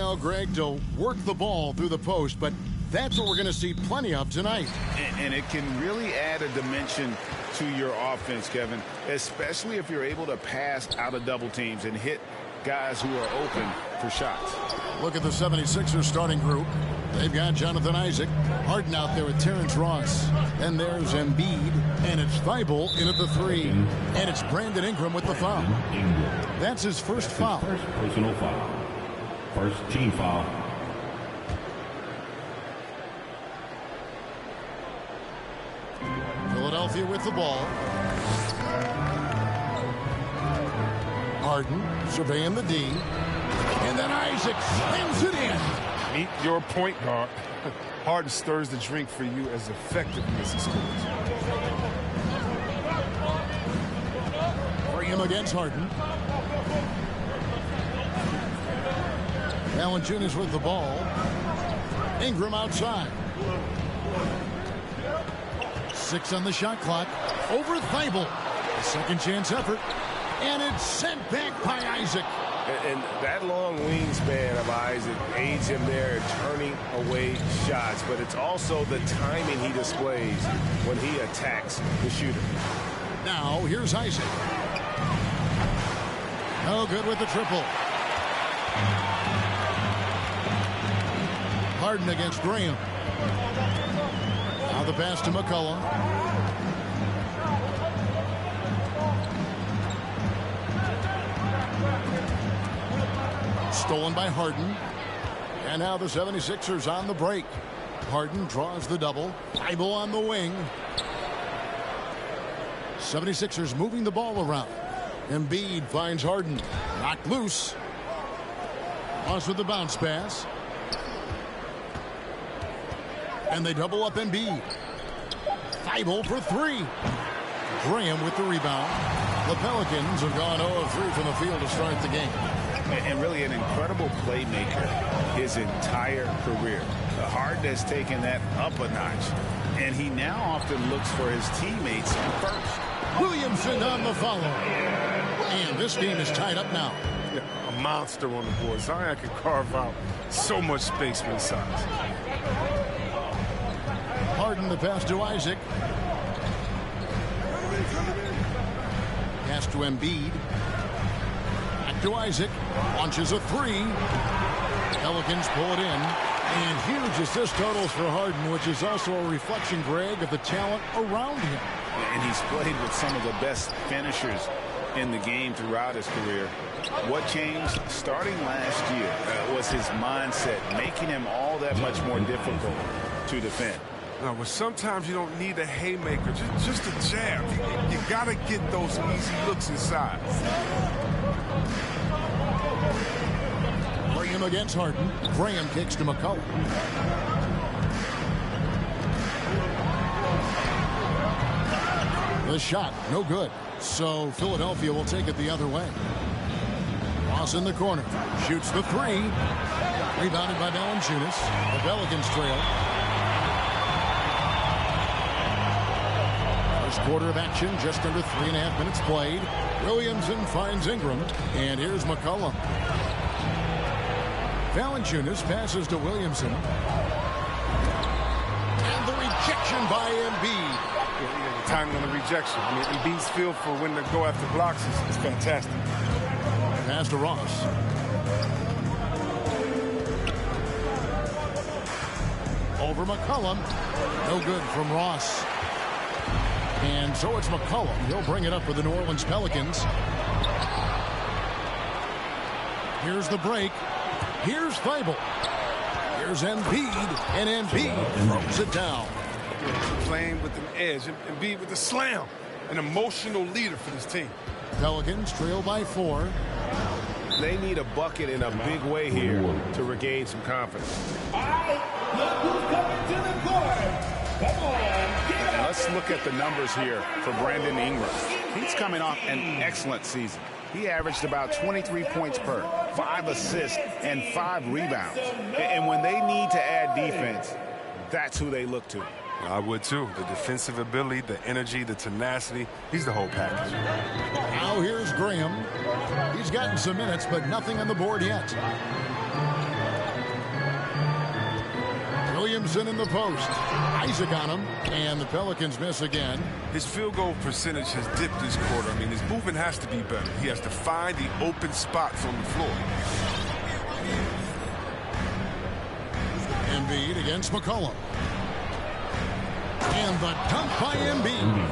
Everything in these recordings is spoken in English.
Well, Greg, to work the ball through the post, but that's what we're going to see plenty of tonight. And it can really add a dimension to your offense, Kevin, especially if you're able to pass out of double teams and hit guys who are open for shots. Look at the 76ers starting group. They've got Jonathan Isaac, Harden out there with Terrence Ross. And there's Embiid, and it's Thibault in at the 3. And it's Brandon Ingram with the foul. That's his first foul. First personal foul. First team foul. Philadelphia with the ball. Harden surveying the D. And then Isaac slams it in. Meet your point guard. Harden stirs the drink for you as effectively as he scores. Graham against Harden. Valanciunas with the ball. Ingram outside. 6 on the shot clock. Over Thibault. A second chance effort. And it's sent back by Isaac. And that long wingspan of Isaac aids him there in turning away shots. But it's also the timing he displays when he attacks the shooter. Now, here's Isaac. No good with the triple. Harden against Graham. Now the pass to McCollum. Stolen by Harden. And now the 76ers on the break. Harden draws the double. Thibault on the wing. 76ers moving the ball around. Embiid finds Harden. Knocked loose. Ross with the bounce pass. And they double up Embiid. Thibault for 3. Graham with the rebound. The Pelicans have gone 0 of 3 from the field to start the game. And really an incredible playmaker his entire career. Harden has taken that up a notch. And he now often looks for his teammates first. Williamson on the follow. And this game is tied up now. Yeah, a monster on the board. Zion can carve out so much space with his size. Harden the pass to Isaac. Pass to Embiid. Back to Isaac. Launches a 3. Pelicans pull it in. And huge assist totals for Harden, which is also a reflection, Greg, of the talent around him. And he's played with some of the best finishers in the game throughout his career. What changed starting last year was his mindset, making him all that much more difficult to defend. No, but sometimes you don't need a haymaker, just a jab. You got to get those easy looks inside. Graham against Harden. Graham kicks to McCollum. The shot, no good. So Philadelphia will take it the other way. Ross in the corner. Shoots the 3. Rebounded by Valanciunas. The Pelicans trail. First quarter of action, just under 3.5 minutes played. Williamson finds Ingram. And here's McCollum. Valanciunas passes to Williamson. And the rejection by Embiid. Yeah, the timing on the rejection. I mean, Embiid's feel for when to go after blocks is fantastic. Pass to Ross. Over McCollum. No good from Ross. And so it's McCollum. He'll bring it up for the New Orleans Pelicans. Here's the break. Here's Thibault. Here's Embiid. And Embiid throws it down. Playing with an edge. Embiid with a slam. An emotional leader for this team. Pelicans trail by 4. They need a bucket in a big way here to regain some confidence. All right, look who's coming to the court. Come on, get up. Let's look at the numbers here for Brandon Ingram. He's coming off an excellent season. He averaged about 23 points per, 5 assists, and 5 rebounds. And when they need to add defense, that's who they look to. I would too. The defensive ability, the energy, the tenacity. He's the whole package. Now here's Graham. He's gotten some minutes, but nothing on the board yet. Williamson in the post. Isaac on him, and the Pelicans miss again. His field goal percentage has dipped this quarter. I mean, his movement has to be better. He has to find the open spots on the floor. Embiid against McCollum. And the dunk by Embiid.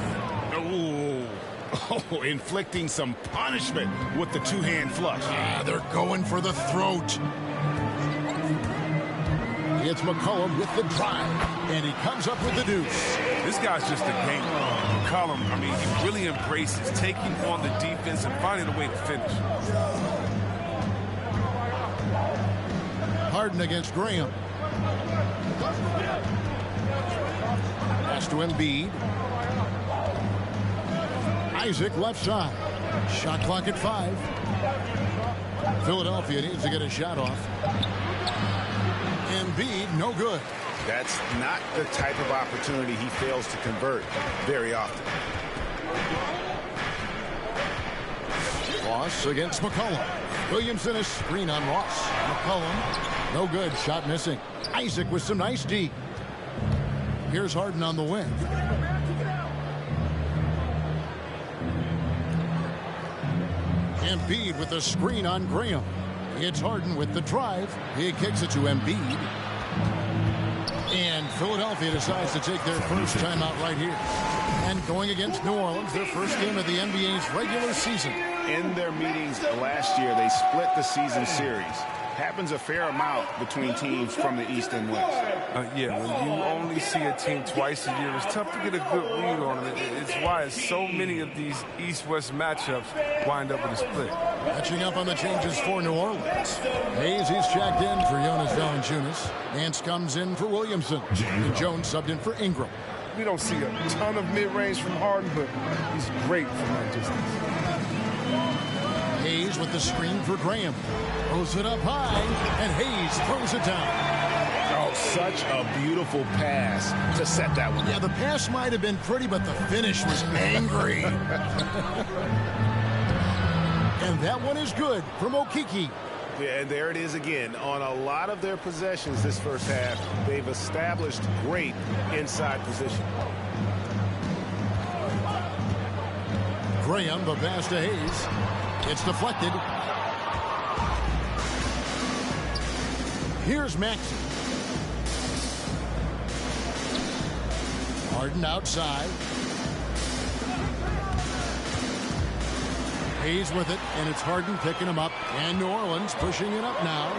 Oh, inflicting some punishment with the two-hand flush. They're going for the throat. It's McCollum with the drive, and he comes up with the deuce. This guy's just a gamer. McCollum, I mean, he really embraces taking on the defense and finding a way to finish. Harden against Graham. Pass to Embiid. Isaac left side. Shot clock at 5. Philadelphia needs to get a shot off. Embiid, no good. That's not the type of opportunity he fails to convert very often. Ross against McCollum. Williamson a screen on Ross. McCollum, no good. Shot missing. Isaac with some nice D. Here's Harden on the wing. Embiid with a screen on Graham. It's Harden with the drive. He kicks it to Embiid. And Philadelphia decides to take their first timeout right here. And going against New Orleans, their first game of the NBA's regular season. In their meetings last year, they split the season series. Happens a fair amount between teams from the East and West. Yeah, when you only see a team twice a year, it's tough to get a good read on them. It's why so many of these East-West matchups wind up with a split. Catching up on the changes for New Orleans. Hayes, he's checked in for Jonas Valanciunas. Nance comes in for Williamson. And Jones subbed in for Ingram. We don't see a ton of mid-range from Harden, but he's great from that distance. Hayes with the screen for Graham. Throws it up high, and Hayes throws it down. Oh, such a beautiful pass to set that one. Yeah, the pass might have been pretty, but the finish was angry. And that one is good from Okiki. Yeah, and there it is again. On a lot of their possessions this first half, they've established great inside position. Graham, the pass to Hayes. It's deflected. Here's Maxey. Harden outside. Hayes with it, and it's Harden picking him up. And New Orleans pushing it up now.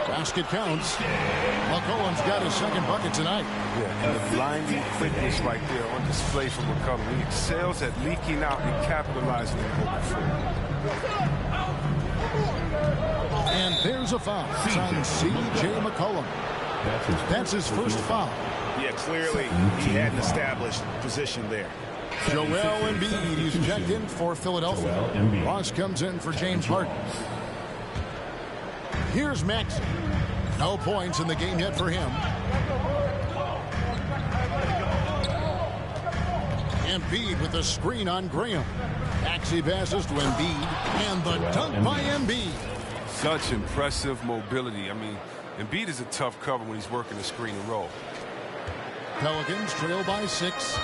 Basket counts. McCollum's got his second bucket tonight. Yeah, and the blinding quickness right there on display from McCollum. He excels at leaking out and capitalizing on the open floor. And there's a foul. It's on C.J. McCollum. That's his first foul. Yeah, clearly he hadn't established position there. Joel Embiid, he's checked in for Philadelphia. Ross comes in for James Harden. Here's Maxey. No points in the game yet for him. Embiid with a screen on Graham. Maxey passes to Embiid, and the dunk by Embiid. Such impressive mobility. I mean, Embiid is a tough cover when he's working the screen and roll. Pelicans trail by 6.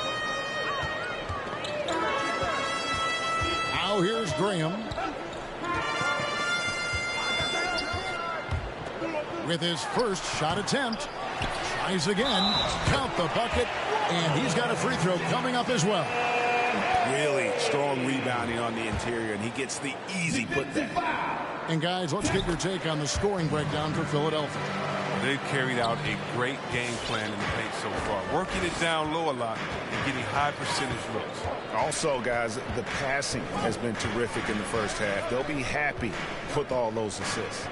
Now here's Graham. With his first shot attempt. Tries again. Count the bucket. And he's got a free throw coming up as well. Really strong rebounding on the interior, and he gets the easy putback. And guys, let's get your take on the scoring breakdown for Philadelphia. They've carried out a great game plan in the paint so far, working it down low a lot and getting high percentage looks. Also, guys, the passing has been terrific in the first half. They'll be happy with all those assists.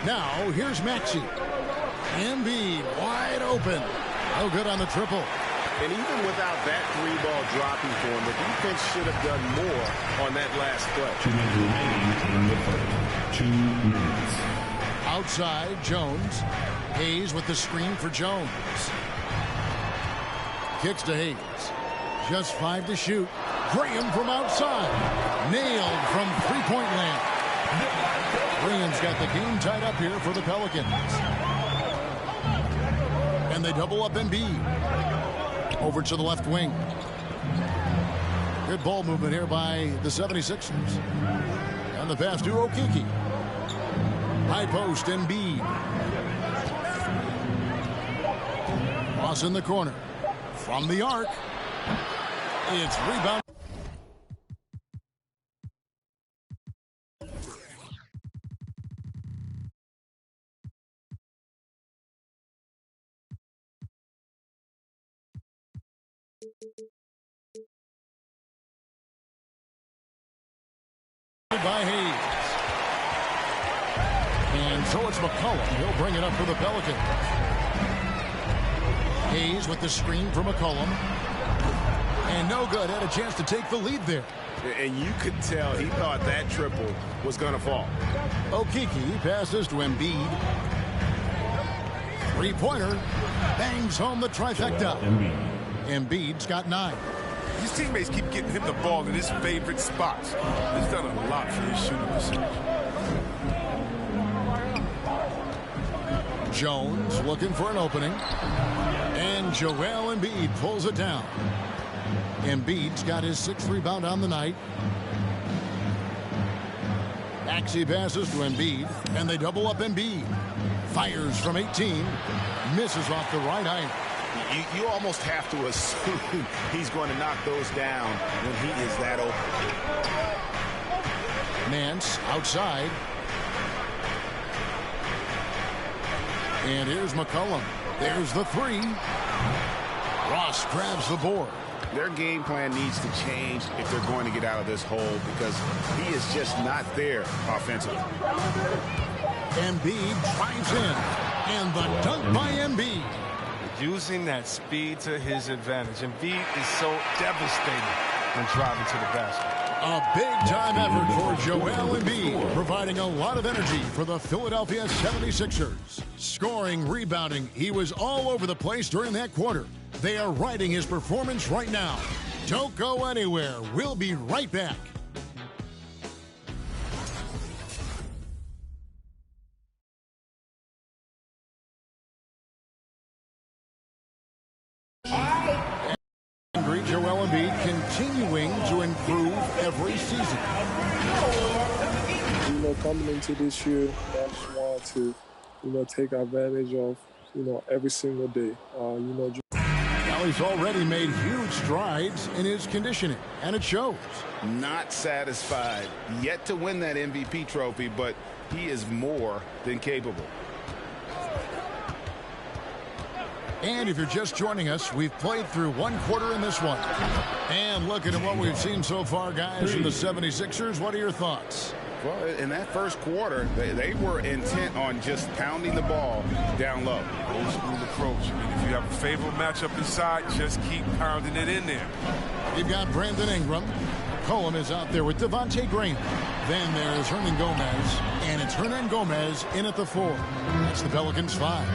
Now, here's Maxey. Embiid wide open. No good on the triple. And even without that three-ball dropping for him, the defense should have done more on that last play. 2 minutes remaining in the first. 2 minutes. Outside, Jones. Hayes with the screen for Jones. Kicks to Hayes. Just 5 to shoot. Graham from outside. Nailed from three-point land. Graham's got the game tied up here for the Pelicans. And they double up Embiid. Over to the left wing. Good ball movement here by the 76ers. And the pass to Okiki. High post, Embiid. Cross in the corner. From the arc. It's rebound. By Hayes. And so it's McCollum. He'll bring it up for the Pelicans. Hayes with the screen for McCollum. And no good. Had a chance to take the lead there. And you could tell he thought that triple was going to fall. Okiki passes to Embiid. Three-pointer. Bangs home the trifecta. Embiid's got 9. His teammates keep getting him the ball in his favorite spots. He's done a lot for his shooting percentage. Jones looking for an opening. And Joel Embiid pulls it down. Embiid's got his 6th rebound on the night. Maxey passes to Embiid. And they double up Embiid. Fires from 18. Misses off the right eye. You almost have to assume he's going to knock those down when he is that open. Nance outside. And here's McCollum. There's the 3. Ross grabs the board. Their game plan needs to change if they're going to get out of this hole because he is just not there offensively. Embiid drives in. And the dunk by Embiid. Using that speed to his advantage. Embiid is so devastating when driving to the basket. A big-time effort for Joel Embiid, providing a lot of energy for the Philadelphia 76ers. Scoring, rebounding, he was all over the place during that quarter. They are riding his performance right now. Don't go anywhere. We'll be right back. Joel Embiid continuing to improve every season. Coming into this year, I just want to, take advantage of, every single day. Now he's already made huge strides in his conditioning, and it shows. Not satisfied yet to win that MVP trophy, but he is more than capable. And if you're just joining us, we've played through 1 quarter in this one. And looking at what we've seen so far, guys, from the 76ers, what are your thoughts? Well, in that first quarter, they were intent on just pounding the ball down low. Old school approach. I mean, if you have a favorable matchup inside, just keep pounding it in there. You've got Brandon Ingram. Cohen is out there with Devontae Graham. Then there's Hernan Gomez. And it's Hernan Gomez in at the 4. That's the Pelicans 5.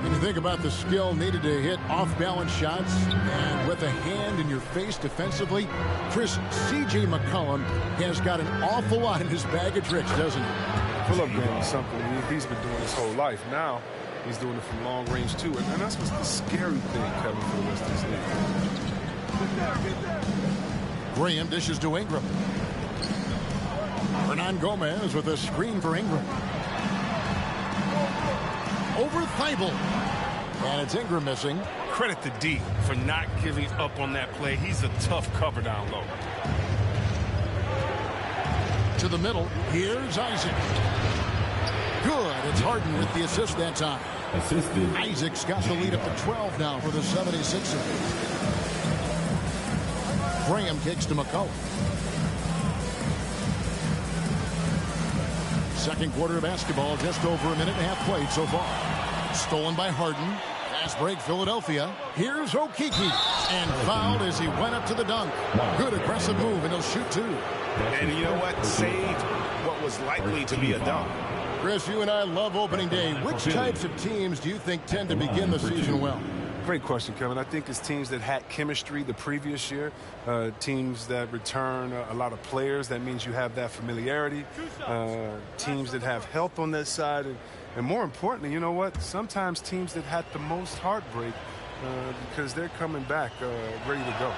When you think about the skill needed to hit off-balance shots and with a hand in your face defensively, C.J. McCollum has got an awful lot in his bag of tricks, doesn't he? Pull-up game is something he's been doing his whole life. Now he's doing it from long range too, and that's what's the scary thing, Kevin, for the rest of this league. Graham dishes to Ingram. Hernan Gomez with a screen for Ingram. Over Thibault. And it's Ingram missing. Credit to D for not giving up on that play. He's a tough cover down low. To the middle. Here's Isaac. Good. It's Harden with the assist that time. Assisted. Isaac's got the lead up to 12 now for the 76ers. Graham kicks to McCollum. Second quarter of basketball, just over a minute and a half played so far. Stolen by Harden. Fast break, Philadelphia. Here's Okiki. And fouled as he went up to the dunk. Good aggressive move, and he'll shoot 2. And you know what? Saved what was likely to be a dunk. Chris, you and I love opening day. Which types of teams do you think tend to begin the season well? Great question, Kevin. I think it's teams that had chemistry the previous year, teams that return a lot of players. That means you have that familiarity. Teams that have health on that side. And more importantly, you know what? Sometimes teams that had the most heartbreak because they're coming back ready to go.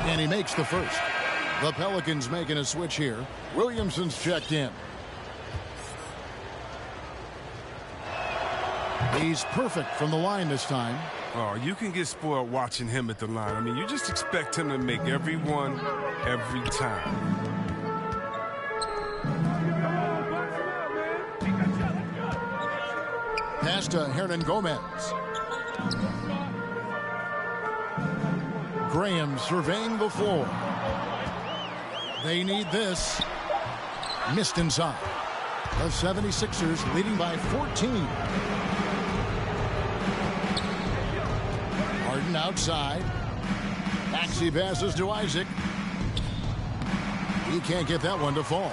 And he makes the first. The Pelicans making a switch here. Williamson's checked in. He's perfect from the line this time. Oh, you can get spoiled watching him at the line. I mean, you just expect him to make every one, every time. Pass to Hernan Gomez. Graham surveying the floor. They need this. Missed inside. The 76ers leading by 14. Harden outside. Maxey passes to Isaac. He can't get that one to fall.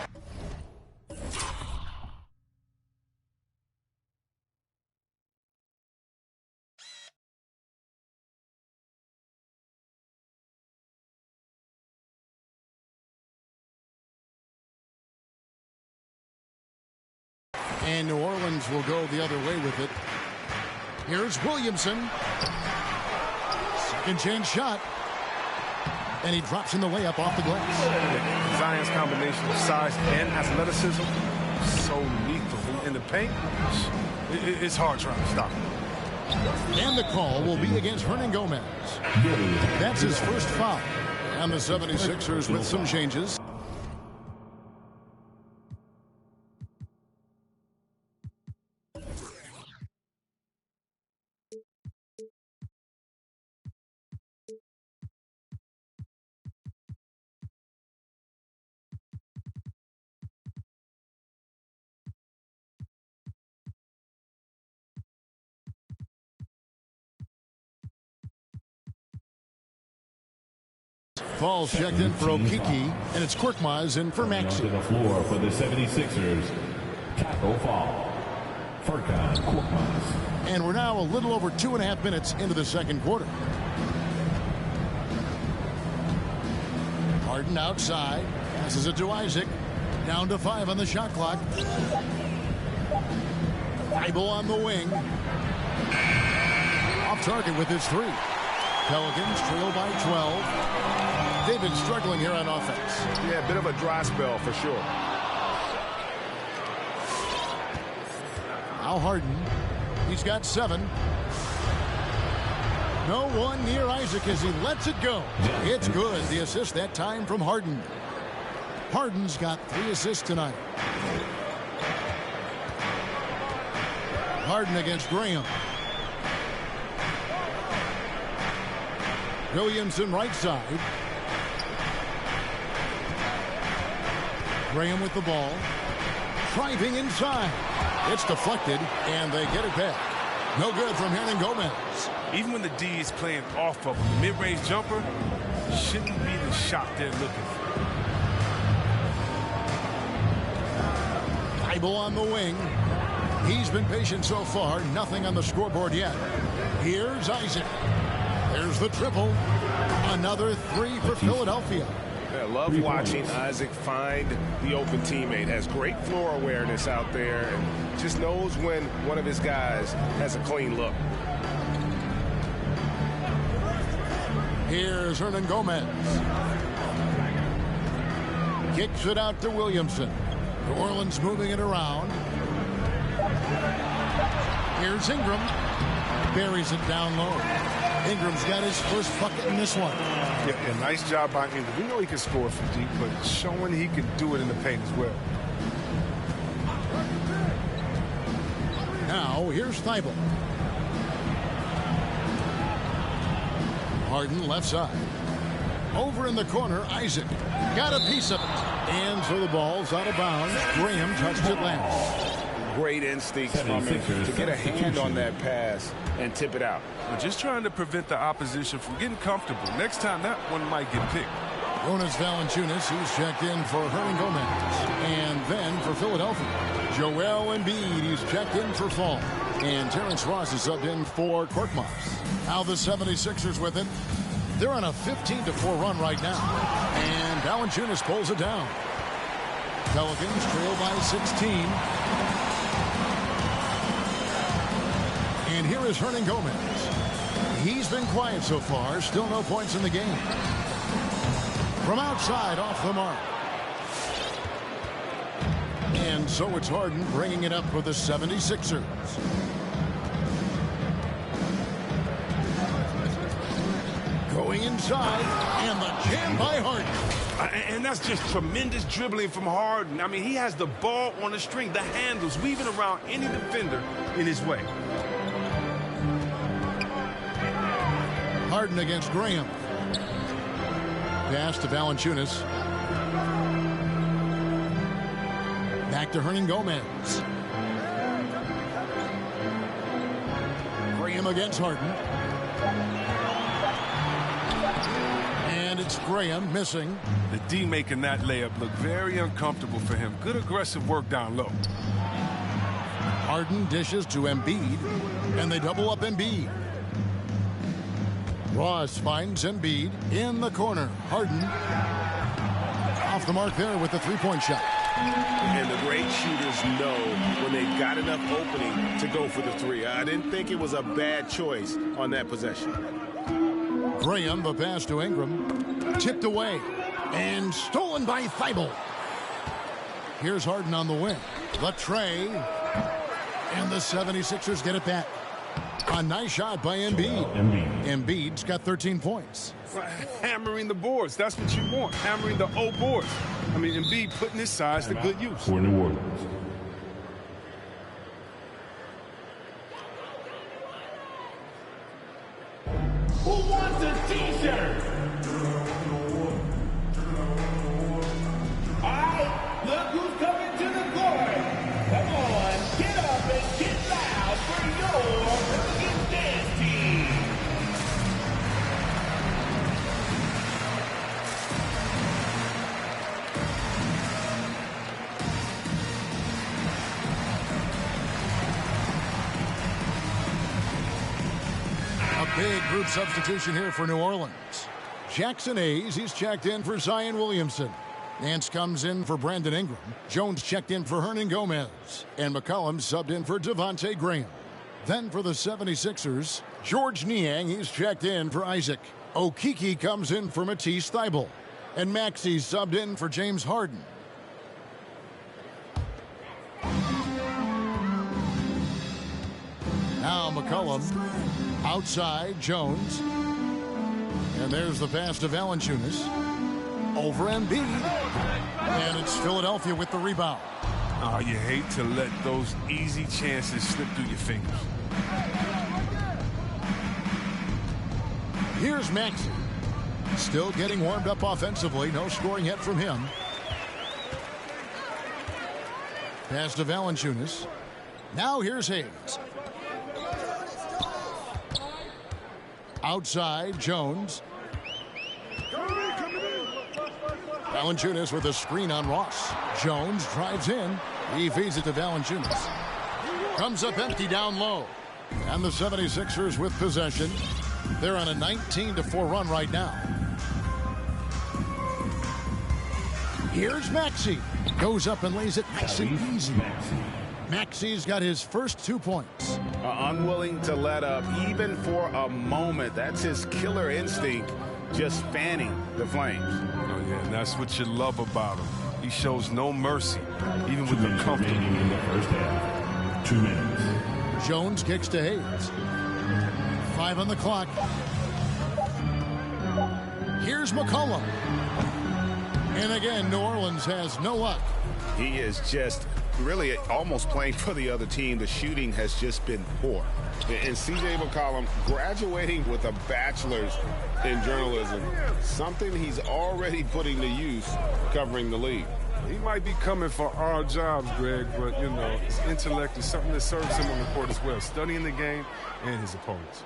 And New Orleans will go the other way with it. Here's Williamson. Second chance shot. And he drops in the layup off the glass. Zion's combination of size and athleticism, so lethal. In the paint, it's hard trying to stop him. And the call will be against Hernan Gomez. That's his first foul. And the 76ers with some changes. Falls checked in for Okiki, and it's Korkmaz in for Maxey. To the floor for the 76ers. Tackle foul. Furkan Korkmaz. And we're now a little over 2.5 minutes into the second quarter. Harden outside. Passes it to Isaac. Down to 5 on the shot clock. Thibault on the wing. Off target with his 3. Pelicans trail by 12. They've been struggling here on offense. Yeah, a bit of a dry spell for sure. Now Harden. He's got 7. No one near Isaac as he lets it go. It's good. The assist that time from Harden. Harden's got 3 assists tonight. Harden against Graham. Williamson right side. Graham with the ball. Driving inside. It's deflected, and they get it back. No good from Hernan Gomez. Even when the D is playing off of him, the mid-range jumper shouldn't be the shot they're looking for. Thibault on the wing. He's been patient so far. Nothing on the scoreboard yet. Here's Isaac. There's the triple. Another 3 for Philadelphia. I love watching Isaac find the open teammate. Has great floor awareness out there and just knows when one of his guys has a clean look. Here's Hernan Gomez. Kicks it out to Williamson. New Orleans moving it around. Here's Ingram. Buries it down low. Ingram's got his first bucket in this one. Yeah, nice job by Ingram. We know he can score from deep, but showing he can do it in the paint as well. Now, here's Thibault. Harden left side. Over in the corner, Isaac. Got a piece of it. And so the ball's out of bounds. Graham touched it last. Great instincts from him to get a hand on that pass and tip it out. We're just trying to prevent the opposition from getting comfortable. Next time, that one might get picked. Jonas Valanciunas, who's checked in for Hernan Gomez. And then for Philadelphia, Joel Embiid, he's checked in for Fall. And Terrence Ross is subbed in for Korkmaz. Now the 76ers with it. They're on a 15-4 run right now. And Valanciunas pulls it down. Pelicans trail by 16. And here is Hernan Gomez. He's been quiet so far. Still no points in the game. From outside, off the mark. And so it's Harden bringing it up for the 76ers. Going inside, and the jam by Harden. And that's just tremendous dribbling from Harden. I mean, he has the ball on the string, the handles, weaving around any defender in his way. Harden against Graham. Pass to Valanciunas. Back to Hernan Gomez. Graham against Harden. And it's Graham missing. The D making that layup look very uncomfortable for him. Good aggressive work down low. Harden dishes to Embiid, and they double up Embiid. Ross finds Embiid in the corner. Harden off the mark there with the three-point shot. And the great shooters know when they've got enough opening to go for the three. I didn't think it was a bad choice on that possession. Graham, the pass to Ingram. Tipped away and stolen by Thibault. Here's Harden on the wing. The tray. And the 76ers get it back. A nice shot by Embiid. Embiid's got 13 points. Hammering the boards. That's what you want. Hammering the O boards. I mean, Embiid putting his size to good use. For New Orleans. Who wants a t-shirt? All right, look who's coming to the court. Come on, get up and get loud for your Pelicans dance team. Big group substitution here for New Orleans. Jackson Hayes, he's checked in for Zion Williamson. Nance comes in for Brandon Ingram. Jones checked in for Hernan Gomez. And McCollum subbed in for Devontae Graham. Then for the 76ers, George Niang, he's checked in for Isaac. Okeke comes in for Matisse Thybulle. And Maxey subbed in for James Harden. Now McCollum. Outside, Jones. And there's the pass to Valanciunas. Over Embiid. And it's Philadelphia with the rebound. Oh, you hate to let those easy chances slip through your fingers. Here's Maxey. Still getting warmed up offensively. No scoring yet from him. Pass to Valanciunas. Now here's Hayes. Outside, Jones. Valanciunas with a screen on Ross. Jones drives in. He feeds it to Valanciunas. Comes up empty down low. And the 76ers with possession. They're on a 19-4 run right now. Here's Maxey. Goes up and lays it nice and easy. Maxey's got his first 2 points. Unwilling to let up even for a moment. That's his killer instinct, just fanning the flames. Oh, yeah, and that's what you love about him. He shows no mercy, even with the comfort. In the first half. 2 minutes. Jones kicks to Hayes. 5 on the clock. Here's McCollum. And again, New Orleans has no luck. He is just really almost playing for the other team. The shooting has just been poor. And C.J. McCollum graduating with a bachelor's in journalism, something he's already putting to use covering the league. He might be coming for our jobs, Greg, but, you know, his intellect is something that serves him on the court as well, studying the game and his opponents.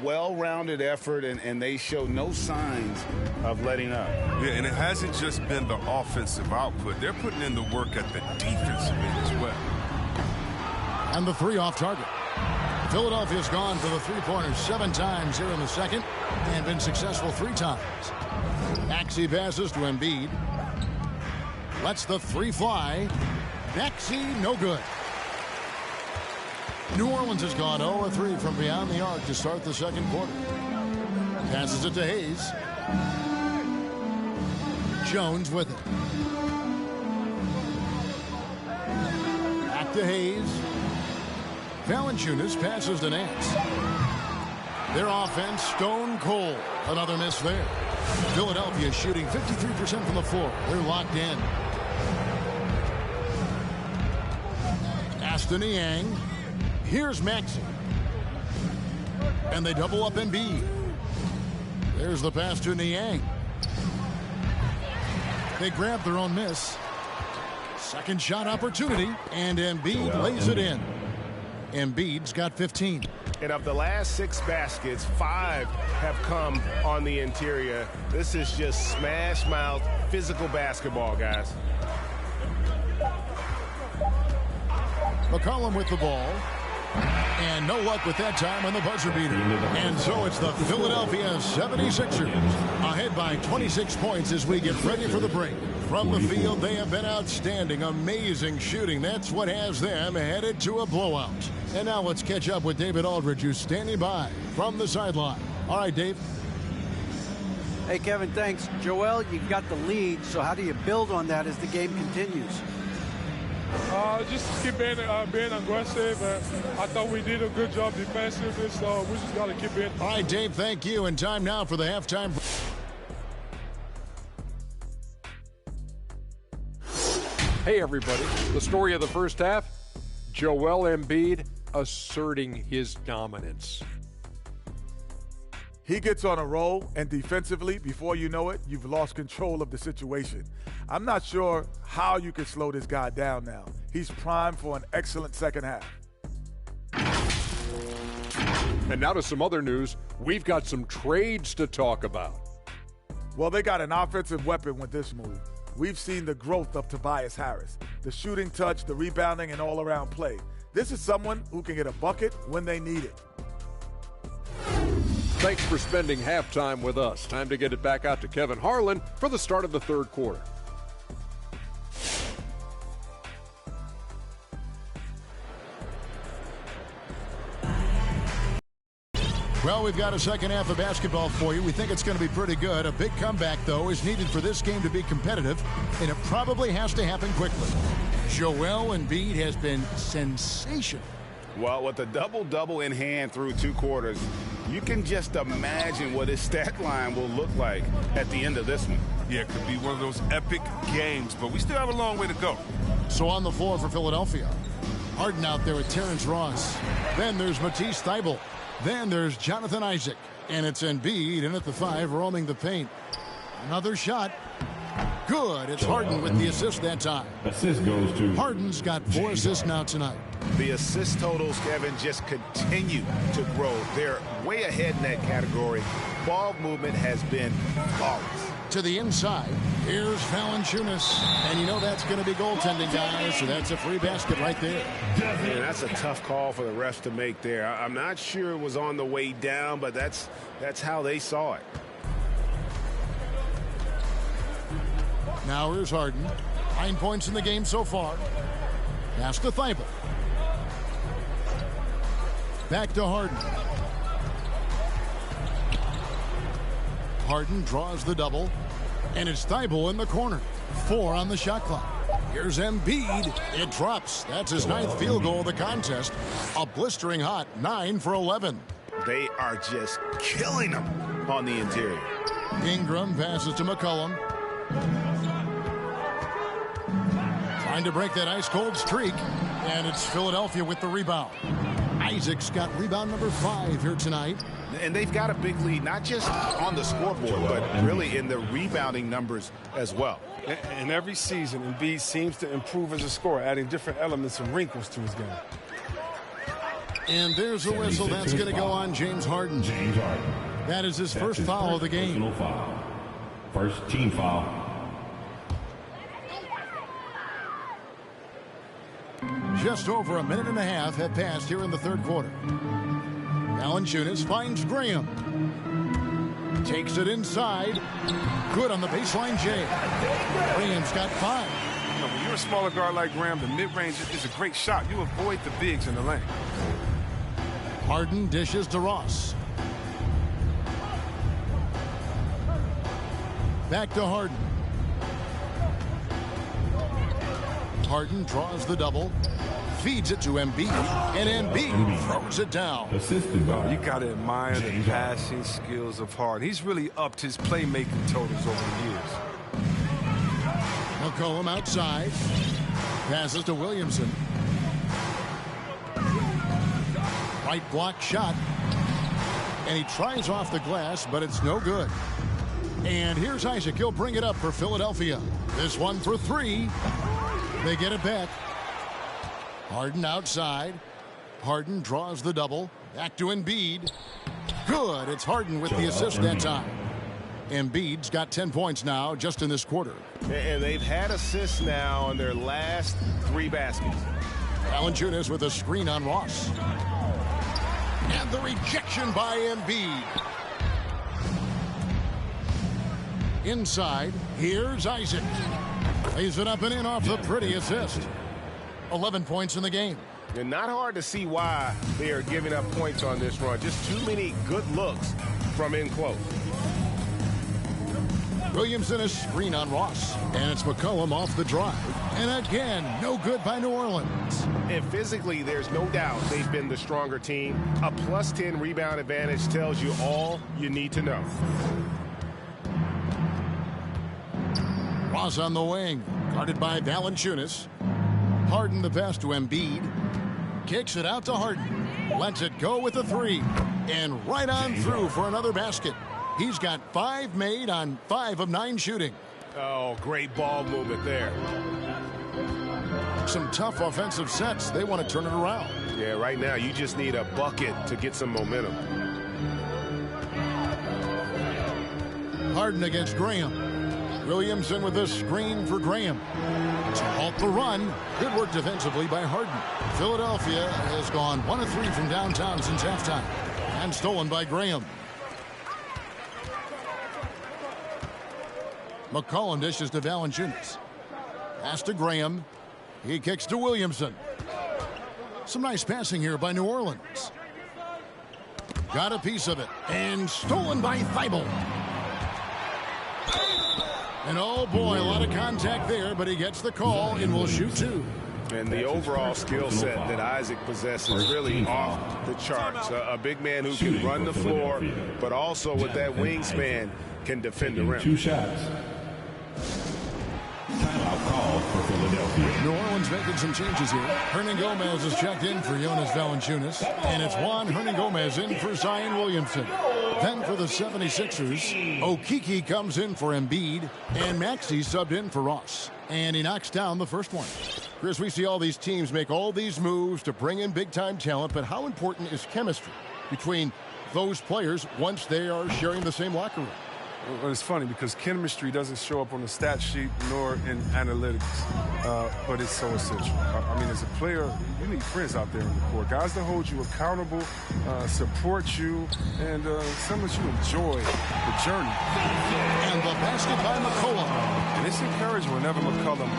Well-rounded effort, and they show no signs of letting up. Yeah, and it hasn't just been the offensive output. They're putting in the work at the defensive end as well. And the three off target. Philadelphia's gone for the three-pointers 7 times here in the second and been successful 3 times. Maxey passes to Embiid. Lets the three fly. Maxey, no good. New Orleans has gone 0-3 from beyond the arc to start the second quarter. Passes it to Hayes. Jones with it. Back to Hayes. Valanciunas passes to Nance. Their offense stone cold. Another miss there. Philadelphia shooting 53% from the floor. They're locked in. Aston Yang. Here's Maxey. And they double up Embiid. There's the pass to Niang. They grab their own miss. Second shot opportunity, and Embiid lays it in. Embiid's got 15. And of the last 6 baskets, 5 have come on the interior. This is just smash mouth, physical basketball, guys. McCollum with the ball. And no luck with that time on the buzzer beater. And so it's the Philadelphia 76ers ahead by 26 points as we get ready for the break. From the field, they have been outstanding. Amazing shooting. That's what has them headed to a blowout. And now let's catch up with David Aldridge, who's standing by from the sideline. All right, Dave. Hey, Kevin, thanks. Joel, you got the lead, so how do you build on that as the game continues? Just keep being aggressive. I thought we did a good job defensively, so we just got to keep it. All right, Dave, thank you. And time now for the halftime. Hey, everybody. The story of the first half, Joel Embiid asserting his dominance. He gets on a roll, and defensively, before you know it, you've lost control of the situation. I'm not sure how you can slow this guy down now. He's primed for an excellent second half. And now to some other news. We've got some trades to talk about. Well, they got an offensive weapon with this move. We've seen the growth of Tobias Harris, the shooting touch, the rebounding, and all-around play. This is someone who can get a bucket when they need it. Thanks for spending halftime with us. Time to get it back out to Kevin Harlan for the start of the third quarter. Well, we've got a second half of basketball for you. We think it's going to be pretty good. A big comeback, though, is needed for this game to be competitive, and it probably has to happen quickly. Joel Embiid has been sensational. Well, with a double-double in hand through 2 quarters, you can just imagine what his stat line will look like at the end of this one. Yeah, it could be one of those epic games, but we still have a long way to go. So on the floor for Philadelphia, Harden out there with Terrence Ross. Then there's Matisse Thybulle. Then there's Jonathan Isaac. And it's Embiid in at the 5, roaming the paint. Another shot. Good. It's Harden with the assist that time. Assist goes to Harden's got 4 assists now tonight. The assist totals, Kevin, just continue to grow. They're way ahead in that category. Ball movement has been flawless. To the inside, here's Valanciunas. And you know that's going to be goaltending, guys, so that's a free basket right there. And that's a tough call for the refs to make there. I'm not sure it was on the way down, but that's how they saw it. Now here's Harden. 9 points in the game so far. Pass to Thybulle. Back to Harden. Harden draws the double. And it's Thybulle in the corner. 4 on the shot clock. Here's Embiid. It drops. That's his 9th field goal of the contest. A blistering hot 9 for 11. They are just killing them on the interior. Ingram passes to McCollum. Trying to break that ice-cold streak. And it's Philadelphia with the rebound. Isaac's got rebound number 5 here tonight. And they've got a big lead, not just on the scoreboard, but really in the rebounding numbers as well. And every season, Embiid seems to improve as a scorer, adding different elements and wrinkles to his game. And there's a whistle. That's going to go on James Harden. That is his first foul of the game. First team foul. Just over a minute and a half have passed here in the third quarter. Valanciunas finds Graham. Takes it inside. Good on the baseline, Jay. Graham's got 5. You know, when you're a smaller guard like Graham, the mid-range is a great shot. You avoid the bigs in the lane. Harden dishes to Ross. Back to Harden. Harden draws the double. Feeds it to Embiid, and Embiid throws it down. Assisted by You got to admire the James passing skills of Harden. He's really upped his playmaking totals over the years. McCollum outside. Passes to Williamson. Right block shot. And he tries off the glass, but it's no good. And here's Isaac. He'll bring it up for Philadelphia. This one for 3. They get it back. Harden outside. Harden draws the double. Back to Embiid. Good. It's Harden with the assist that time. Embiid's got 10 points now just in this quarter. And they've had assists now on their last 3 baskets. Valanciunas with a screen on Ross. And the rejection by Embiid. Inside, here's Isaac. Lays it up and in off the pretty assist. 11 points in the game. And not hard to see why they are giving up points on this run. Just too many good looks from in close. Williamson a screen on Ross. And it's McCollum off the drive. And again, no good by New Orleans. And physically, there's no doubt they've been the stronger team. A +10 rebound advantage tells you all you need to know. Ross on the wing, guarded by Valanciunas. Harden the pass to Embiid. Kicks it out to Harden. Lets it go with a 3. And right on through for another basket. He's got 5 made on 5 of 9 shooting. Oh, great ball movement there. Some tough offensive sets. They want to turn it around. Yeah, right now you just need a bucket to get some momentum. Harden against Graham. Williamson with a screen for Graham. To halt the run. Good work defensively by Harden. Philadelphia has gone 1 of 3 from downtown since halftime. And stolen by Graham. McCollum dishes to Valanciunas. Pass to Graham. He kicks to Williamson. Some nice passing here by New Orleans. Got a piece of it. And stolen by Thibault. And oh boy, a lot of contact there, but he gets the call and will shoot 2. And the overall skill set that Isaac possesses really off the charts. A big man who can run the floor, but also with that wingspan can defend the rim. 2 shots. Timeout called for Philadelphia. New Orleans making some changes here. Hernan Gomez is checked in for Jonas Valanciunas. And it's Juan Hernan Gomez in for Zion Williamson. Then for the 76ers, Okeke comes in for Embiid. And Maxey subbed in for Ross. And he knocks down the first one. Chris, we see all these teams make all these moves to bring in big-time talent. But how important is chemistry between those players once they are sharing the same locker room? Well, it's funny because chemistry doesn't show up on the stat sheet nor in analytics, but it's so essential. I mean, as a player, you need friends out there in the court. Guys that hold you accountable, support you, and some that you enjoy the journey. And the basket by McCollum. And it's encouraging whenever McCollum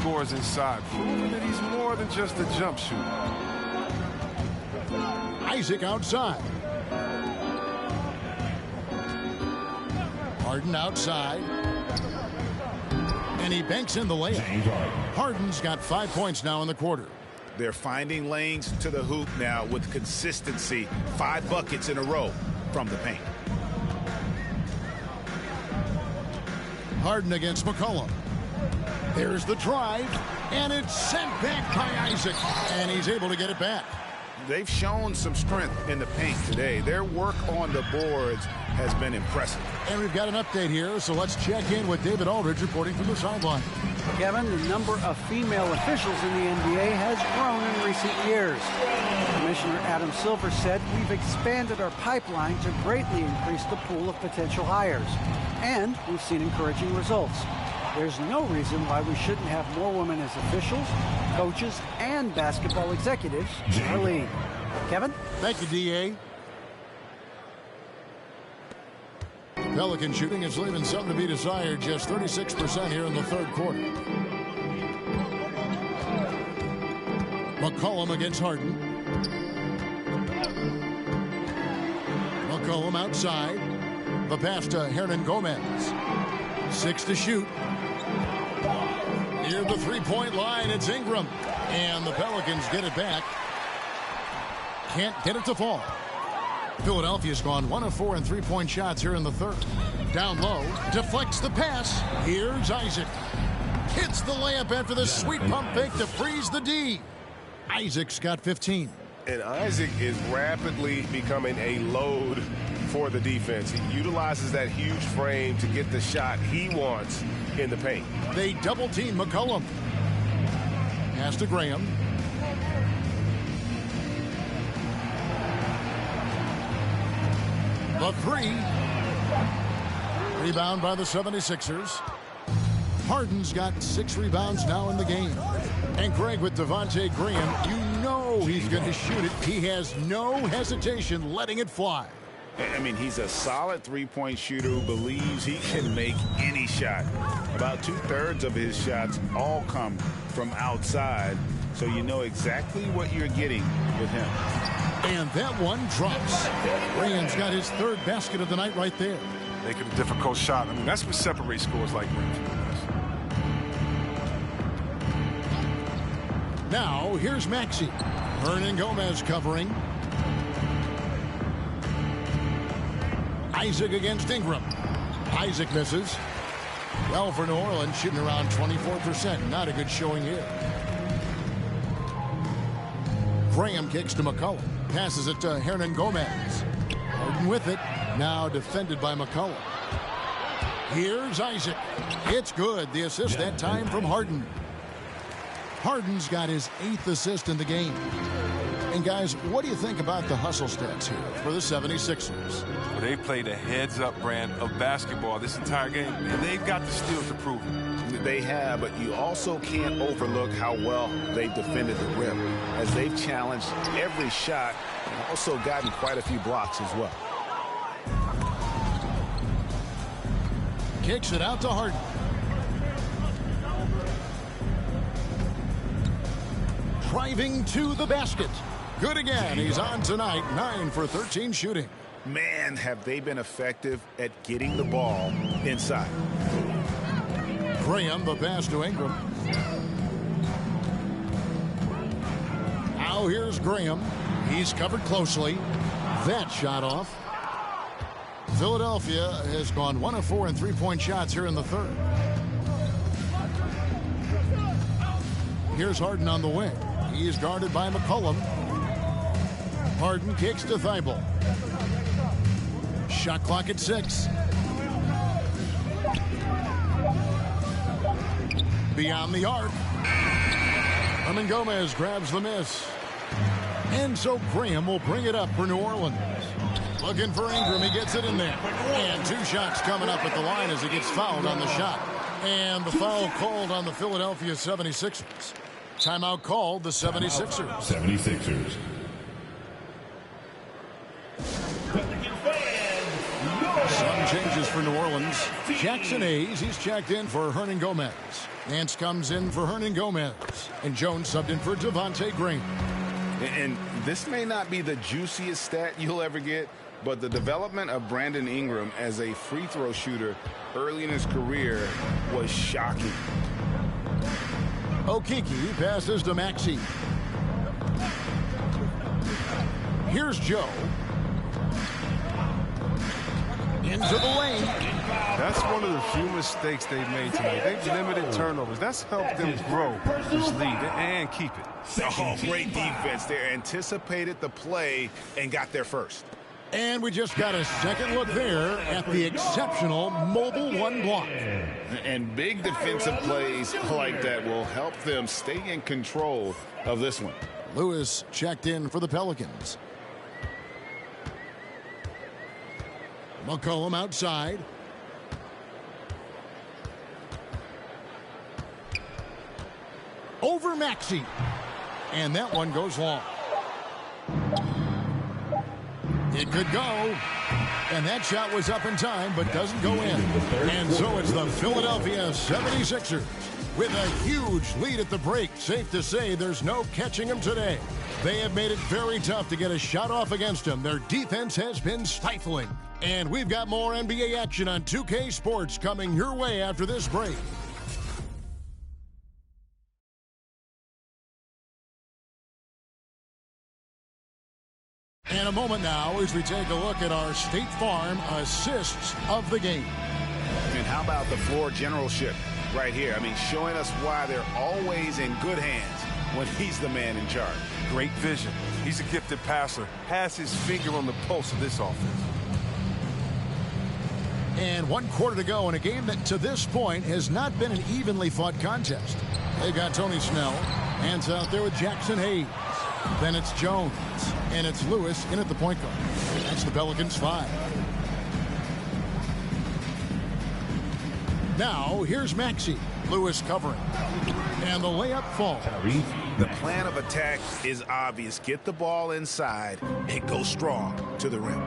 scores inside, proving that he's more than just a jump shooter. Isaac outside. Harden outside. And he banks in the layup. Harden's got 5 points now in the quarter. They're finding lanes to the hoop now with consistency. 5 buckets in a row from the paint. Harden against McCollum. There's the drive. And it's sent back by Isaac. And he's able to get it back. They've shown some strength in the paint today. Their work on the boards has been impressive. And we've got an update here, so let's check in with David Aldridge reporting from the sideline. Kevin, the number of female officials in the NBA has grown in recent years. Commissioner Adam Silver said, "We've expanded our pipeline to greatly increase the pool of potential hires, and we've seen encouraging results." There's no reason why we shouldn't have more women as officials, coaches, and basketball executives in our league. Kevin? Thank you, D.A. Pelican shooting is leaving something to be desired. Just 36% here in the third quarter. McCollum against Harden. McCollum outside. The pass to Hernan Gomez. 6 to shoot. Near the three-point line, it's Ingram. And the Pelicans get it back. Can't get it to fall. Philadelphia's gone 1 of 4 in three-point shots here in the third. Down low, deflects the pass. Here's Isaac. Hits the layup after the sweet pump fake to freeze the D. Isaac's got 15. And Isaac is rapidly becoming a load for the defense. He utilizes that huge frame to get the shot he wants in the paint. They double-team McCollum. Pass to Graham. The three. Rebound by the 76ers. Harden's got 6 rebounds now in the game. And Greg with Devontae Graham, you know he's going to shoot it. He has no hesitation letting it fly. I mean, he's a solid three-point shooter who believes he can make any shot. About 2/3 of his shots all come from outside, so you know exactly what you're getting with him. And that one drops. Graham's got his 3rd basket of the night right there. Make it a difficult shot. I mean, that's what separates scores like that from the rest. Now, here's Maxey. Hernan Gomez covering. Isaac against Ingram. Isaac misses. Well, for New Orleans, shooting around 24%. Not a good showing here. Graham kicks to McCollum. Passes it to Hernan Gomez. Harden with it. Now defended by McCollum. Here's Isaac. It's good. The assist that time from Harden. Harden's got his 8th assist in the game. And guys, what do you think about the hustle stats here for the 76ers? Well, they played a heads-up brand of basketball this entire game, and they've got the steals to prove it. They have, but you also can't overlook how well they've defended the rim, as they've challenged every shot and also gotten quite a few blocks as well. Kicks it out to Harden. Driving to the basket. Good again. He's on tonight. 9 for 13 shooting. Man, have they been effective at getting the ball inside. Graham, the pass to Ingram. Now here's Graham. He's covered closely. That shot off. Philadelphia has gone 1 of 4 in three-point shots here in the third. Here's Harden on the wing. He is guarded by McCollum. Harden kicks to Thibault. Shot clock at 6. Beyond the arc. Hernan Gomez grabs the miss. And so Graham will bring it up for New Orleans. Looking for Ingram. He gets it in there. And 2 shots coming up at the line as he gets fouled on the shot. And the foul called on the Philadelphia 76ers. Timeout called the 76ers. 76ers. Some changes for New Orleans. Jackson Hayes, he's checked in for Hernan Gomez. Nance comes in for Hernan Gomez. And Jones subbed in for Devontae Graham. And this may not be the juiciest stat you'll ever get, but the development of Brandon Ingram as a free throw shooter early in his career was shocking. Okeke passes to Maxey. Here's Joe. Into the lane. That's one of the few mistakes they've made tonight. They've limited turnovers. That's helped them grow this lead and keep it. Oh, great defense there. Anticipated the play and got there first. And we just got a second look there at the exceptional mobile 1 block. And big defensive plays like that will help them stay in control of this one. Lewis checked in for the Pelicans. McCollum outside. over Maxey. And that one goes long. It could go. And that shot was up in time, but doesn't go in. And so it's the Philadelphia 76ers with a huge lead at the break. Safe to say there's no catching them today. They have made it very tough to get a shot off against them. Their defense has been stifling. And we've got more NBA action on 2K Sports coming your way after this break. In a moment now as we take a look at our State Farm assists of the game. And how about the floor generalship right here? I mean, showing us why they're always in good hands when he's the man in charge. Great vision. He's a gifted passer. Has his finger on the pulse of this offense. And 1 quarter to go in a game that to this point has not been an evenly fought contest. They've got Tony Snell. Hands out there with Jackson Hayes. Then it's Jones. And it's Lewis in at the point guard. That's the Pelicans 5. Now here's Maxey. Lewis covering. And the layup falls. The plan of attack is obvious. Get the ball inside and go strong to the rim.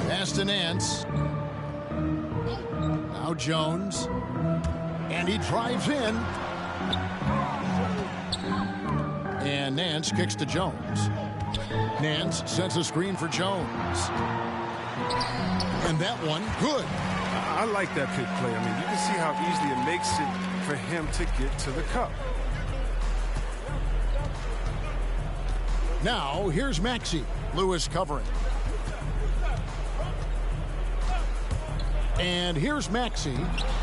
Pass to Nance. Now Jones. And he drives in. And Nance kicks to Jones. Nance sets a screen for Jones. And that one, good. I like that pick play. I mean, you can see how easily it makes it for him to get to the cup. Now, here's Maxey. Lewis covering. And here's Maxey.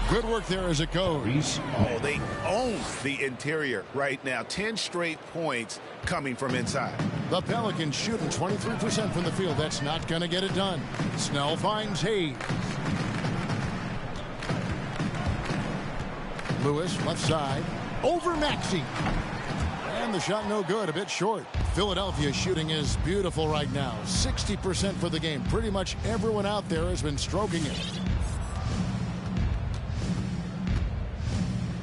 Good work there as it goes. Oh, they own the interior right now. 10 straight points coming from inside. The Pelicans shooting 23% from the field. That's not going to get it done. Snell finds Hayes. Lewis left side. Over Maxey. And the shot no good. A bit short. Philadelphia shooting is beautiful right now. 60% for the game. Pretty much everyone out there has been stroking it.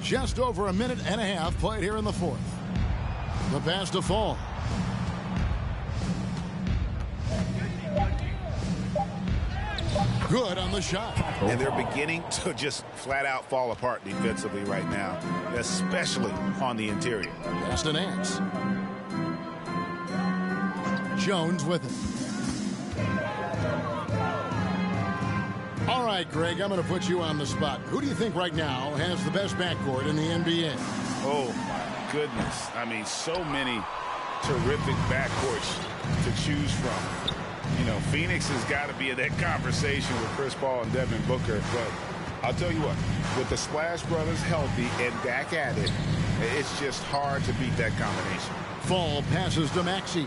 Just over a minute and a half played here in the fourth. The pass to Fall. Good on the shot. And they're beginning to just flat out fall apart defensively right now, especially on the interior. Pass to Nance. Jones with it. All right, Greg, I'm going to put you on the spot. Who do you think right now has the best backcourt in the NBA? Oh, my goodness. I mean, so many terrific backcourts to choose from. You know, Phoenix has got to be in that conversation with Chris Paul and Devin Booker. But I'll tell you what, with the Splash Brothers healthy and Dak at it, it's just hard to beat that combination. Fall passes to Maxey.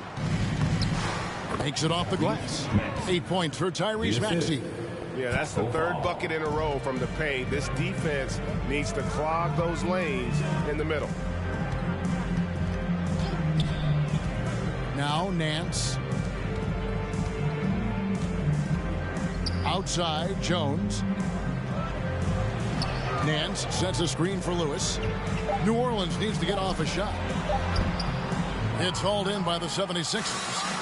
Makes it off the glass. 8 points for Tyrese Maxey. Yeah, that's the third bucket in a row from the paint. This defense needs to clog those lanes in the middle. Now Nance. Outside, Jones. Nance sets a screen for Lewis. New Orleans needs to get off a shot. It's hauled in by the 76ers.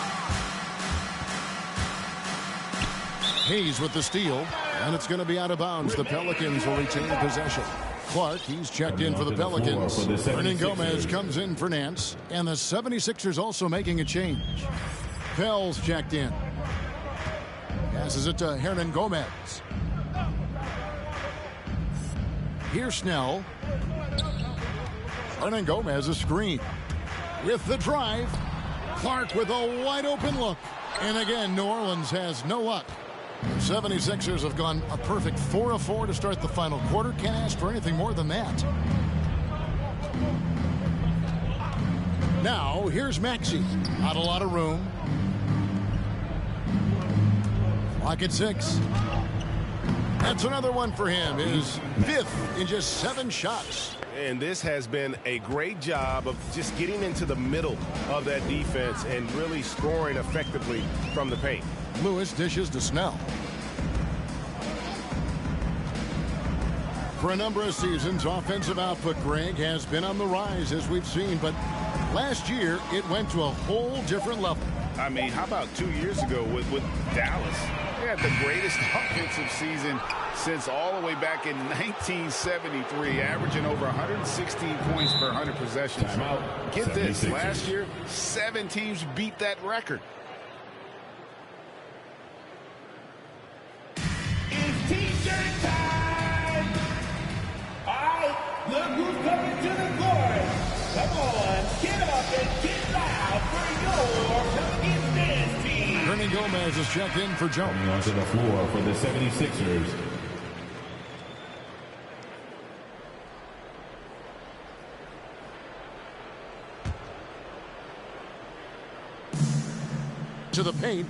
Hayes with the steal, and it's going to be out of bounds. The Pelicans will retain possession. Clark, he's checked in for the Pelicans. Hernan Gomez comes in for Nance, and the 76ers also making a change. Pell's checked in. Passes it to Hernan Gomez. Here's Snell. Hernan Gomez a screen. With the drive, Clark with a wide open look. And again, New Orleans has no luck. The 76ers have gone a perfect 4 of 4 to start the final quarter. Can't ask for anything more than that. Now, here's Maxey. Not a lot of room. Clock at 6. That's another one for him. His 5th in just 7 shots. And this has been a great job of just getting into the middle of that defense and really scoring effectively from the paint. Lewis dishes to Snell. For a number of seasons, offensive output, Greg, has been on the rise, as we've seen, but last year it went to a whole different level. I mean, how about 2 years ago with Dallas? They had the greatest offensive season since all the way back in 1973, averaging over 116 points per 100 possessions. Get this, last year, 7 teams beat that record. It's T-shirt time! All right, look who's coming to the court. Come on, get up and get loud for your Pelicans dance team. Hernan Gomez is checked in for Jones. Coming onto the floor for the 76ers. To the paint.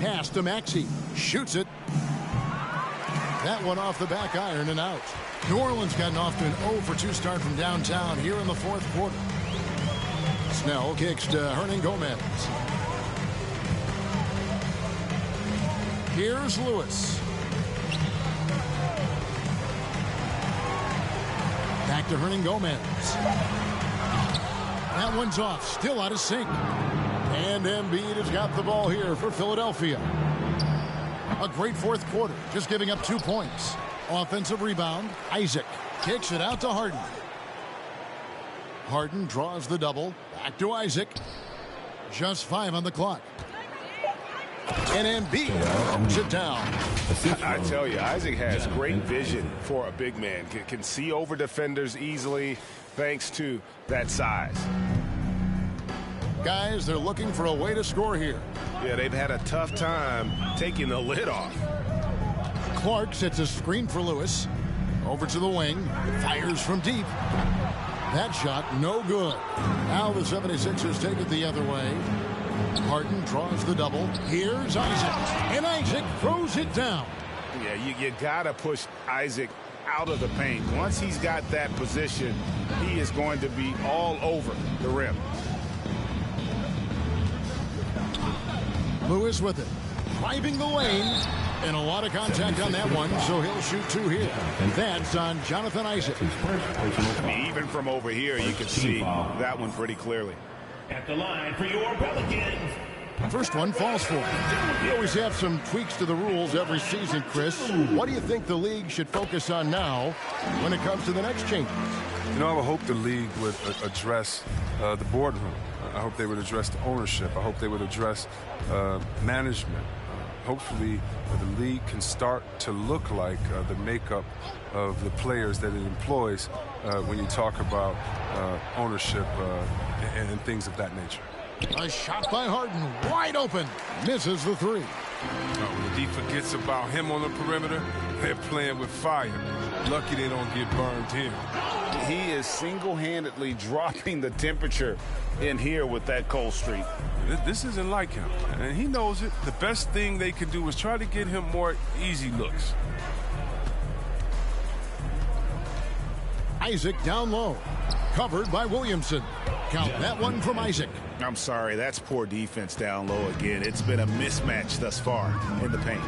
Pass to Maxey. Shoots it. That one off the back iron and out. New Orleans gotten off to an 0-for-2 start from downtown here in the fourth quarter. Snell kicks to Hernan Gomez. Here's Lewis. Back to Hernan Gomez. That one's off. Still out of sync. And Embiid has got the ball here for Philadelphia. A great fourth quarter, just giving up 2 points. Offensive rebound. Isaac kicks it out to Harden. Harden draws the double. Back to Isaac. Just 5 on the clock. And Embiid holds it down. I tell you, Isaac has great vision for a big man. Can see over defenders easily thanks to that size. Guys, they're looking for a way to score here. Yeah, they've had a tough time taking the lid off. Clark sets a screen for Lewis. Over to the wing. Fires from deep. That shot, no good. Now the 76ers take it the other way. Harden draws the double. Here's Isaac. And Isaac throws it down. Yeah, you got to push Isaac out of the paint. Once he's got that position, he is going to be all over the rim. Lewis with it. Driving the lane. And a lot of contact on that one, so he'll shoot 2 here. That's on Jonathan Isaac. I mean, even from over here, you can see that one pretty clearly. At the line for your Pelicans. First one falls for him. You always have some tweaks to the rules every season, Chris. What do you think the league should focus on now when it comes to the next changes? You know, I would hope the league would address the boardroom. I hope they would address the ownership. I hope they would address management. Hopefully, the league can start to look like the makeup of the players that it employs when you talk about ownership and things of that nature. A shot by Harden, wide open, misses the 3. When the defense forgets about him on the perimeter, they're playing with fire. Lucky they don't get burned here. He is single-handedly dropping the temperature in here with that cold streak. This isn't like him, and he knows it. The best thing they can do is try to get him more easy looks. Isaac down low, covered by Williamson. Count that one from Isaac. I'm sorry, that's poor defense down low again. It's been a mismatch thus far in the paint.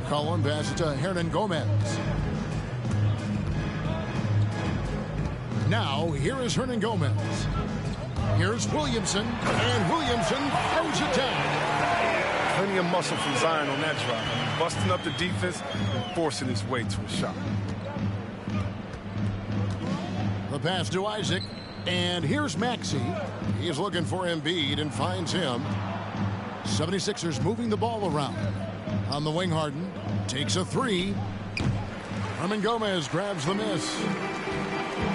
Cullen passes to Hernan Gomez. Now, here is Hernan Gomez. Here's Williamson, and Williamson throws it down. Plenty of muscle from Zion on that drive. Busting up the defense and forcing his way to a shot. The pass to Isaac, and here's Maxey. He's looking for Embiid and finds him. 76ers moving the ball around. On the wing, Harden takes a 3. Hernan Gomez grabs the miss.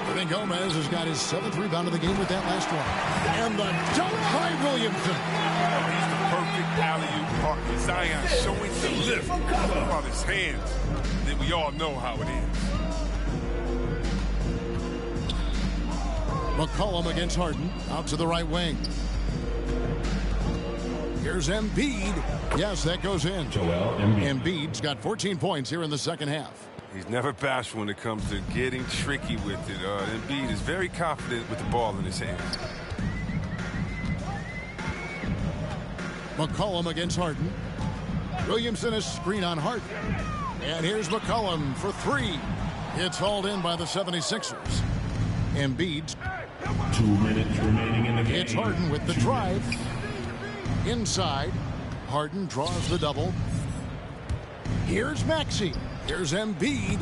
Hernan Gomez has got his 7th rebound of the game with that last one. And the dunk by Williamson. He's the perfect alley-oop partner. Zion showing the lift on his hands. Then we all know how it is. McCollum against Harden. Out to the right wing. Here's Embiid. Yes, that goes in. Joel Embiid. Embiid's got 14 points here in the second half. He's never bashful when it comes to getting tricky with it. Embiid is very confident with the ball in his hands. McCollum against Harden. Williamson is screen on Harden. And here's McCollum for three. It's hauled in by the 76ers. Embiid. 2 minutes remaining in the game. It's Harden with the drive. Inside. Harden draws the double. Here's Maxey. Here's Embiid.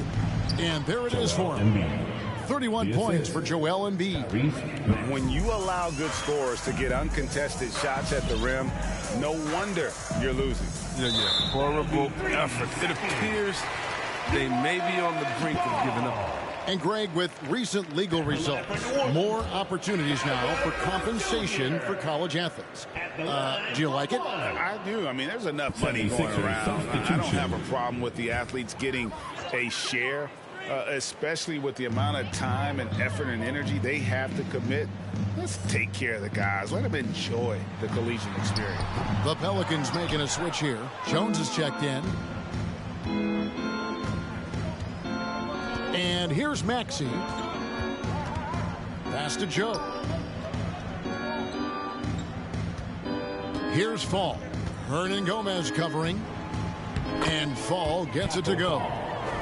And there it is for him. 31 points for Joel Embiid. When you allow good scorers to get uncontested shots at the rim, no wonder you're losing. Yeah. Horrible effort. It appears they may be on the brink of giving up. And Greg, with recent legal results, more opportunities now for compensation for college athletes. Do you like it? I do. I mean, there's enough money going around. I don't have a problem with the athletes getting a share, especially with the amount of time and effort and energy they have to commit. Let's take care of the guys. Let them enjoy the collegiate experience. The Pelicans making a switch here. Jones is checked in. And here's Maxey. Pass to Joe. Here's Fall. Hernan Gomez covering. And Fall gets it to go.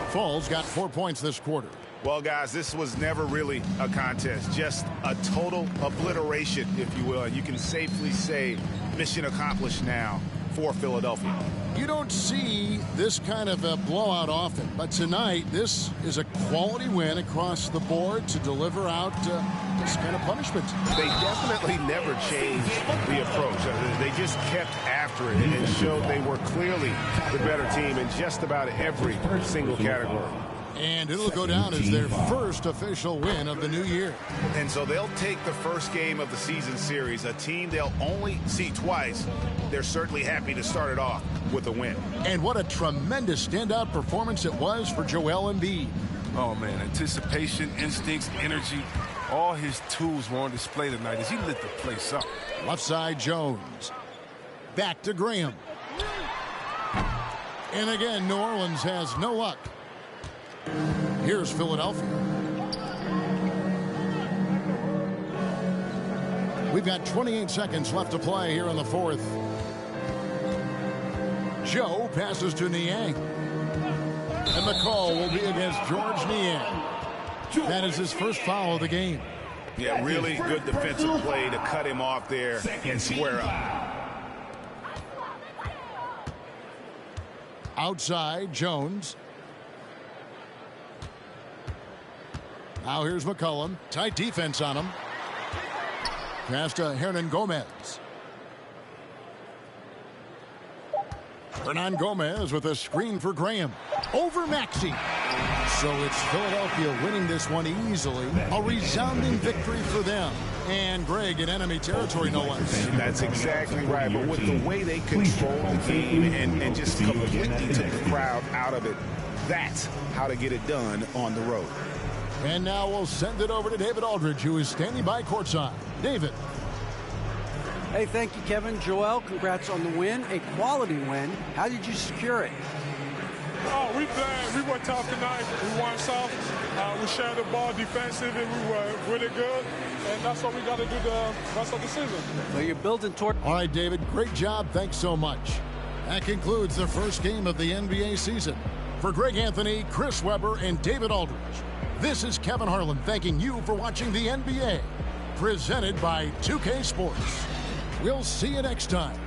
Fall's got 4 points this quarter. Well, guys, this was never really a contest. Just a total obliteration, if you will. And you can safely say mission accomplished now for Philadelphia. You don't see this kind of a blowout often, but tonight this is a quality win across the board to deliver out this kind of punishment. They definitely never changed the approach. They just kept after it and showed they were clearly the better team in just about every single category. And it'll go down as their first official win of the new year. And so they'll take the first game of the season series, a team they'll only see twice. They're certainly happy to start it off with a win. And what a tremendous standout performance it was for Joel Embiid. Oh, man, anticipation, instincts, energy, all his tools were on display tonight as he lit the place up. Left side, Jones. Back to Graham. And again, New Orleans has no luck. Here's Philadelphia. We've got 28 seconds left to play here in the fourth. Joe passes to Niang. And the call will be against George Niang. That is his first foul of the game. Yeah, really good defensive play to cut him off there and square up. Outside, Jones. Now here's McCollum. Tight defense on him. Pass to Hernan Gomez. Hernan Gomez with a screen for Graham. Over Maxey. So it's Philadelphia winning this one easily. A resounding victory for them. And Greg in enemy territory, no less. That's exactly right. But with the way they control the game and just completely took the crowd out of it, that's how to get it done on the road. And now we'll send it over to David Aldridge, who is standing by courtside. David. Hey, thank you, Kevin. Joel, congrats on the win. A quality win. How did you secure it? Oh, we played. We were tough tonight. We won soft. We shared the ball defensively. We were really good. And that's what we got to do the rest of the season. Well, you're building toward... All right, David, great job. Thanks so much. That concludes the first game of the NBA season. For Greg Anthony, Chris Webber, and David Aldridge, this is Kevin Harlan thanking you for watching the NBA, presented by 2K Sports. We'll see you next time.